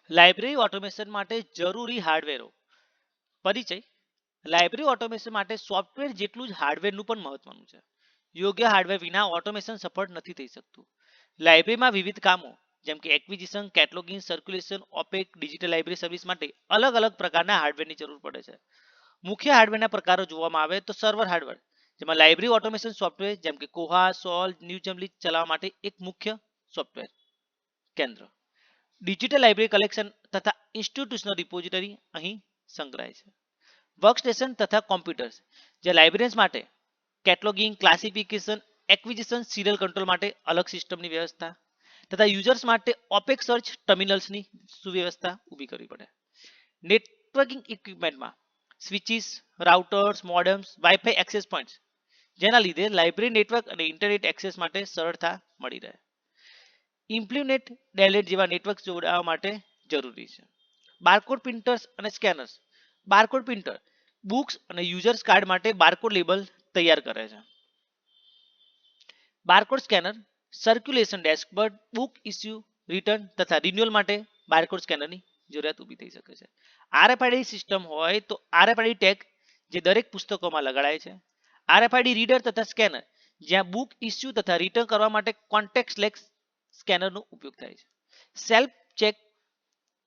Library automation માટે જરૂરી હાર્ડવેરો. પરિચય. લાઇબ્રેરી ઓટોમેશન માટે સોફ્ટવેર જેટલું જ હાર્ડવેરનું પણ મહત્વનું છે. યોગ્ય હાર્ડવેર વિના ઓટોમેશન સફળ નથી થઈ શકતું. લાઇબ્રેરીમાં વિવિધ કામો જેમ કે acquisition, cataloguing, circulation, OPAC, digital library service માટે અલગ અલગ પ્રકારના હાર્ડવેરની જરૂર પડે છે. મુખ્ય હાર્ડવેરના પ્રકારો જોવામાં આવે તો સર્વર હાર્ડવેર, જેમાં લાઇબ્રેરી ઓટોમેશન સોફ્ટવેર જેમ કે કોહા, સોલ, ન્યૂજમલી ચલાવવા માટે એક મુખ્ય સોફ્ટવેર કેન્દ્ર. ડિજિટલ લાઇબ્રેરી કલેક્શન તથા ઇન્સ્ટિટ્યુશનલ રિપોઝિટરી અહીં સંગ્રહાય છે. વર્કસ્ટેશન તથા કોમ્પ્યુટર્સ, જે લાઇબ્રેરીઝ માટે કેટલોગિંગ, ક્લાસિફિકેશન, એક્વિઝિશન, સિરિયલ કંટ્રોલ માટે અલગ સિસ્ટમની વ્યવસ્થા તથા યુઝર્સ માટે ઓપેક સર્ચ ટર્મિનલ્સની સુવ્યવસ્થા ઊભી કરવી પડે. નેટવર્કિંગ ઇક્વિપમેન્ટમાં switches, routers, modems, wifi access points, જેના લીધે લાઇબ્રેરી નેટવર્ક અને ઇન્ટરનેટ એક્સેસ માટે સરળતા મળી રહે. ઇમ્પ્લિમેન્ટ ડેલેટ જેવા નેટવર્ક જોડાવા માટે જરૂરી છે. બારકોડ પ્રિન્ટર્સ અને સ્કેનર્સ. બારકોડ પ્રિન્ટર બુક્સ અને યુઝર્સ કાર્ડ માટે બારકોડ લેબલ તૈયાર કરે છે. બારકોડ સ્કેનર સર્ક્યુલેશન ડેસ્ક પર બુક ઇસ્યુ, રિટર્ન તથા રિન્યુઅલ માટે બારકોડ સ્કેનરની જરૂરિયાત ઊભી થઈ શકે છે. આરએફઆઈડી સિસ્ટમ હોય તો આરએફઆઈડી ટેગ, જે દરેક પુસ્તકોમાં લગાડાય છે. આરએફઆઈડી રીડર તથા સ્કેનર, જ્યાં બુક ઇસ્યુ તથા રિટર્ન કરવા માટે કોન્ટેક્ટલેસ સ્કેનરનો ઉપયોગ થાય છે. સેલ્ફ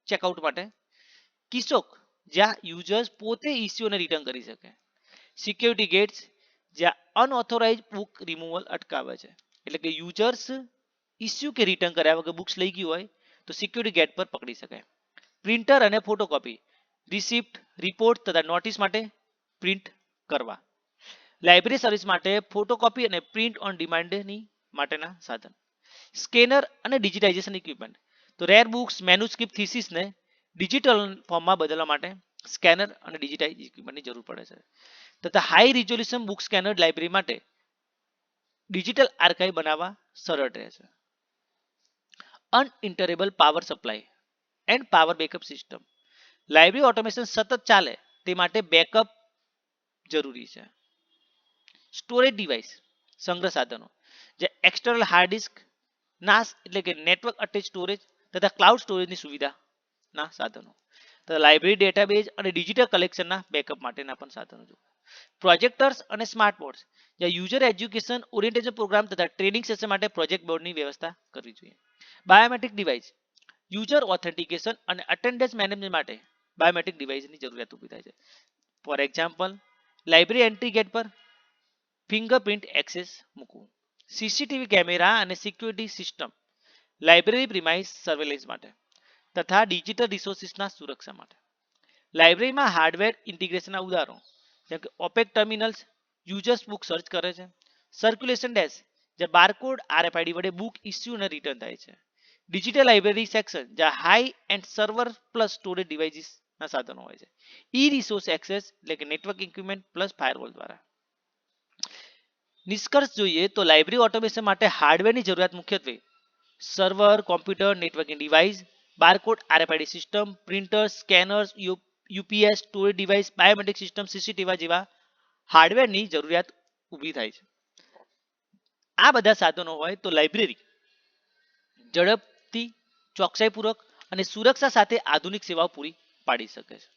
ચેકઆઉટ માટે કિસોક, જ્યાં યુઝર્સ પોતે ઇસ્યુ અને રિટર્ન કરી શકે. સિક્યોરિટી ગેટ્સ, જ્યાં અનઓથોરાઇઝ બુક રિમૂવલ અટકાવે છે. એટલે કે યુઝર્સ ઇસ્યુ કે રિટર્ન કર્યા વગર બુક્સ લઈ ગયું હોય તો સિક્યોરિટી ગેટ પર પકડી શકાય. પ્રિન્ટર અને ફોટોકોપી, રિસિપ્ટ, રિપોર્ટ તથા નોટિસ માટે પ્રિન્ટ કરવા. લાઇબ્રેરી સર્વિસ માટે ફોટોકોપી અને પ્રિન્ટ ઓન ડિમાન્ડની માટેના સાધન. સ્કેનર અને ડિજિટાઇઝેશન ઇક્વિપમેન્ટ, તો રેર બુક્સ, મેન્યુસ્ક્રિપ્ટ, થીસીસને ડિજિટલ ફોર્મમાં બદલવા માટે સ્કેનર અને ડિજિટાઇઝ ઇક્વિપમેન્ટની જરૂર પડે છે. તથા high resolution book scanner library માટે ડિજિટલ આર્કાઇવ બનાવવા સરળ રહે છે. Uninterruptible power supply and power backup system. Library automation સતત ચાલે તે માટે બેકઅપ જરૂરી છે. સ્ટોરેજ ડિવાઇસ, સંગ્રહ સાધનો, જે એક્સટર્નલ હાર્ડ ડિસ્ક, નાસ એટલે કે નેટવર્ક અટેચ સ્ટોરેજ તથા ક્લાઉડ સ્ટોરેજની સુવિધાના સાધનો. તથા લાઇબ્રેરી ડેટાબેઝ અને ડિજિટલ કલેક્શનના બેકઅપ માટેના પણ સાધનો. પ્રોજેક્ટર્સ અને સ્માર્ટ બોર્ડ્સ, જ્યાં યુઝર એજ્યુકેશન, ઓરિએન્ટેશન પ્રોગ્રામ તથા ટ્રેનિંગ સેશન માટે પ્રોજેક્ટ બોર્ડની વ્યવસ્થા કરવી જોઈએ. બાયોમેટ્રિક ડિવાઇસ, યુઝર ઓથેન્ટિકેશન અને અટેન્ડન્સ મેનેજમેન્ટ માટે બાયોમેટ્રિક ડિવાઇસની જરૂરિયાત ઊભી થાય છે. For example, library entry gate પર ફિંગરપ્રિન્ટ એક્સેસ મૂકવું. સીસીટીવી કેમેરા અને security system library premise surveillance માટે તથા ડિજિટલ રિસોર્સિસના સુરક્ષા માટે. લાઇબ્રેરીમાં હાર્ડવેર ઇન્ટિગ્રેશનના ઉદાહરણો જેમ કે OPAC terminals, users book search કરે છે. સર્ક્યુલેશન ડેસ્ક, જે બારકોડ આરએફઆઈડી વડે બુક ઇસ્યુ અને રિટર્ન થાય છે. ડિજિટલ લાઇબ્રેરી સેક્શન, જ્યાં high end server plus storage ડિવાઇસીસના સાધનો હોય છે. ઈ રિસોર્સ એક્સેસ એટલે કે નેટવર્ક ઇક્વિપમેન્ટ પ્લસ ફાયરવોલ દ્વારા. નિષ્કર્ષ જોઈએ તો લાઇબ્રેરી ઓટોમેશન માટે હાર્ડવેરની જરૂરિયાત મુખ્યત્વે server, computer, networking device, barcode RFID system, printers, scanners, UPS, storage device, biometric system, CCTV જેવા હાર્ડવેરની જરૂરિયાત ઊભી થાય છે. આ બધા સાધનો હોય તો લાઇબ્રેરી ઝડપથી, ચોકસાઈપૂર્વક અને સુરક્ષા સાથે આધુનિક સેવાઓ પૂરી પાડી શકે છે.